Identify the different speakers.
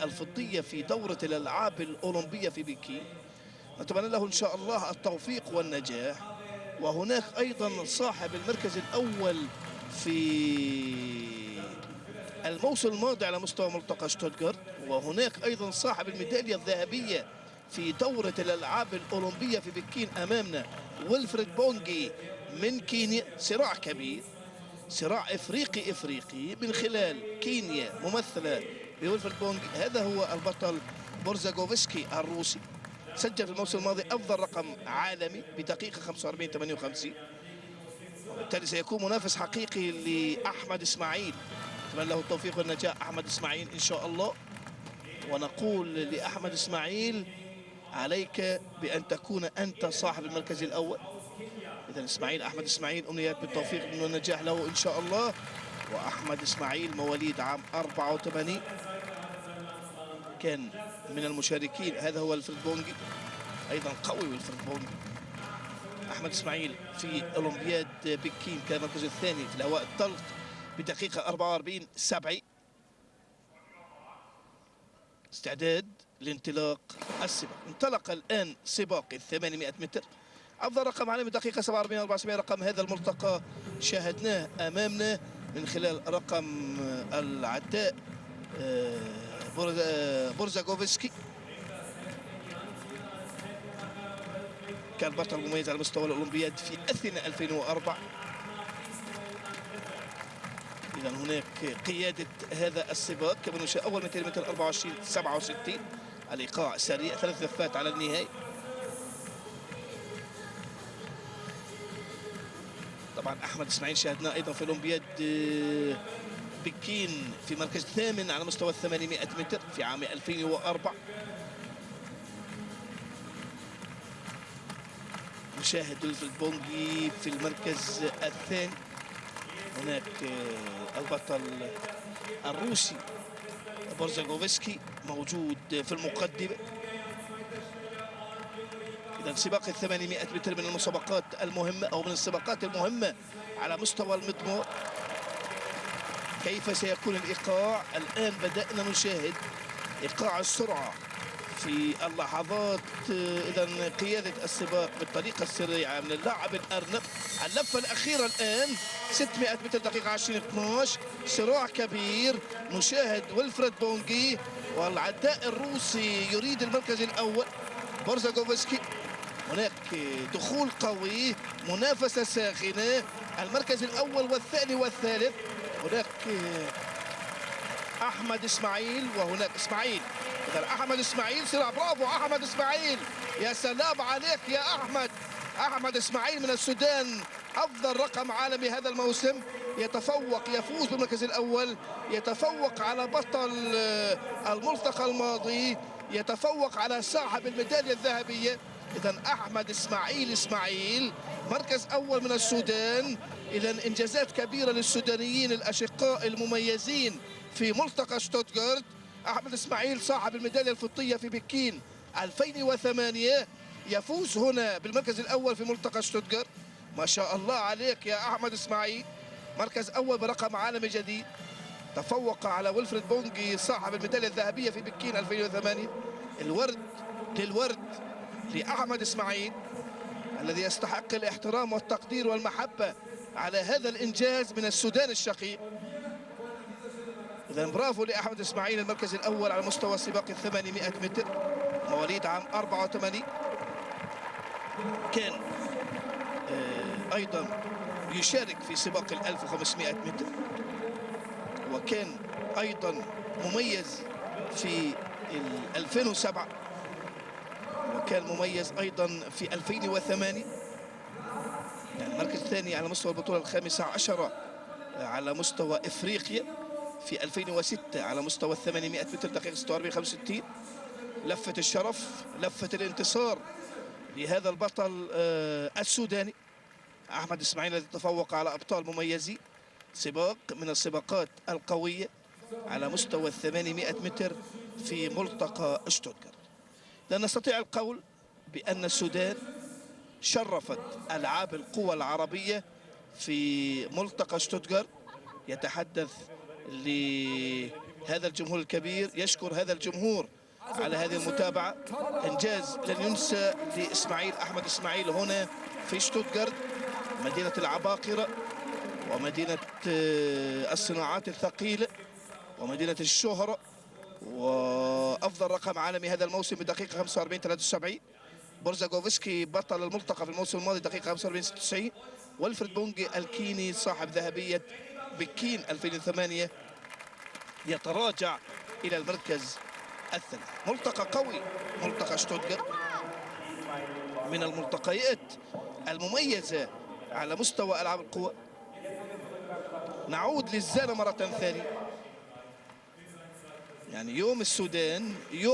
Speaker 1: الفضية في دورة الألعاب الأولمبية في بكين. نتمنى له إن شاء الله التوفيق والنجاح. وهناك أيضا صاحب المركز الأول في الموسم الماضي على مستوى ملتقى شتوتغارت، وهناك أيضا صاحب الميدالية الذهبية في دورة الألعاب الأولمبية في بكين أمامنا ويلفريد بونجي من كينيا. صراع كبير، صراع إفريقي من خلال كينيا ممثلة بويلفريد بونجي. هذا هو البطل بورزاغوفسكي الروسي، سجل في الموسم الماضي أفضل رقم عالمي بدقيقة 45:58، وبالتالي سيكون منافس حقيقي لأحمد إسماعيل. أتمنى له التوفيق والنجاح أحمد إسماعيل إن شاء الله. ونقول لأحمد إسماعيل عليك بأن تكون أنت صاحب المركز الأول. إذا إسماعيل أحمد إسماعيل أمنيات بالتوفيق والنجاح له إن شاء الله. وأحمد إسماعيل مواليد عام 84، كان من المشاركين. هذا هو ويلفريد بونجي، أيضا قوي ويلفريد بونجي. أحمد إسماعيل في أولمبياد بكين كان المركز الثاني في الهواء الطلق بدقيقة 44:70. استعداد لانطلاق السباق. انطلق الآن سباق 800 متر. أفضل رقم عالمي دقيقة 47:74. رقم هذا الملتقى شاهدناه أمامنا من خلال رقم العداء بورزاغوفسكي. كان بطل مميز على مستوى الأولمبياد في أثينا 2004. إذا هناك قيادة هذا السباق كما نشاء. أول 200 متر 24:67. الإيقاع سريع، 3 لفات على النهاية. طبعا أحمد إسماعيل شاهدناه أيضا في أولمبياد بكين في مركز 8 على مستوى 800 متر في عام 2004. نشاهد ويلفريد بونجي في المركز الثاني. هناك البطل الروسي بورزاغوفسكي موجود في المقدمة. إذا سباق 800 متر من المسابقات المهمة أو من السباقات المهمة على مستوى المضمار. كيف سيكون الإيقاع؟ الآن بدأنا نشاهد إيقاع السرعة في اللحظات. إذا قيادة السباق بالطريقة السريعة من اللاعب الأرنب. اللفة الأخيرة الآن 600 متر دقيقة 20:12. صراع كبير. نشاهد ويلفريد بونجي والعداء الروسي يريد المركز الأول بورزاغوفسكي. هناك دخول قوي، منافسة ساخنة، المركز الأول والثاني والثالث. هناك أحمد إسماعيل وهناك إسماعيل. إذا أحمد إسماعيل صراع. برافو أحمد إسماعيل، يا سلام عليك يا أحمد. أحمد إسماعيل من السودان أفضل رقم عالمي هذا الموسم، يتفوق، يفوز بالمركز الأول، يتفوق على بطل الملتقى الماضي، يتفوق على صاحب الميدالية الذهبية. إذا أحمد إسماعيل مركز أول من السودان. إذا إنجازات كبيرة للسودانيين الأشقاء المميزين في ملتقى شتوتغارت. أحمد إسماعيل صاحب الميدالية الفضية في بكين 2008 يفوز هنا بالمركز الأول في ملتقى شتوتغارت. ما شاء الله عليك يا أحمد إسماعيل، مركز أول برقم عالمي جديد. تفوق على ويلفريد بونجي صاحب الميدالية الذهبية في بكين 2008. الورد للورد لأحمد إسماعيل الذي يستحق الاحترام والتقدير والمحبة على هذا الإنجاز من السودان الشقيق. إذا برافو لأحمد إسماعيل، المركز الأول على مستوى سباق 800 متر، مواليد عام 84. كان أيضا يشارك في سباق 1500 متر، وكان أيضا مميز في 2007، وكان مميز أيضا في 2008. يعني المركز الثاني على مستوى البطولة 15 على مستوى إفريقيا في 2006 على مستوى 800 متر دقيقة 46:65. لفة الشرف، لفة الانتصار لهذا البطل السوداني أحمد إسماعيل الذي تفوق على أبطال مميزين. سباق من السباقات القوية على مستوى 800 متر في ملتقى شتوتغارت. لا نستطيع القول بأن السودان شرفت ألعاب القوى العربية في ملتقى شتوتغارت. يتحدث هذا الجمهور الكبير، يشكر هذا الجمهور على هذه المتابعة. إنجاز لن ينسى لإسماعيل أحمد إسماعيل هنا في شتوتغارت، مدينة العباقرة ومدينة الصناعات الثقيلة ومدينة الشهرة، وأفضل رقم عالمي هذا الموسم بدقيقة 45.73. بورزاغوفسكي بطل الملتقى في الموسم الماضي دقيقة 45.96. والفريد بونج الكيني صاحب ذهبية بكين 2008 يتراجع إلى المركز الثالث. ملتقى قوي، ملتقى شتوتغارت من الملتقيات المميزة على مستوى ألعاب القوى. نعود للزانة مرة ثانية. يعني يوم السودان يوم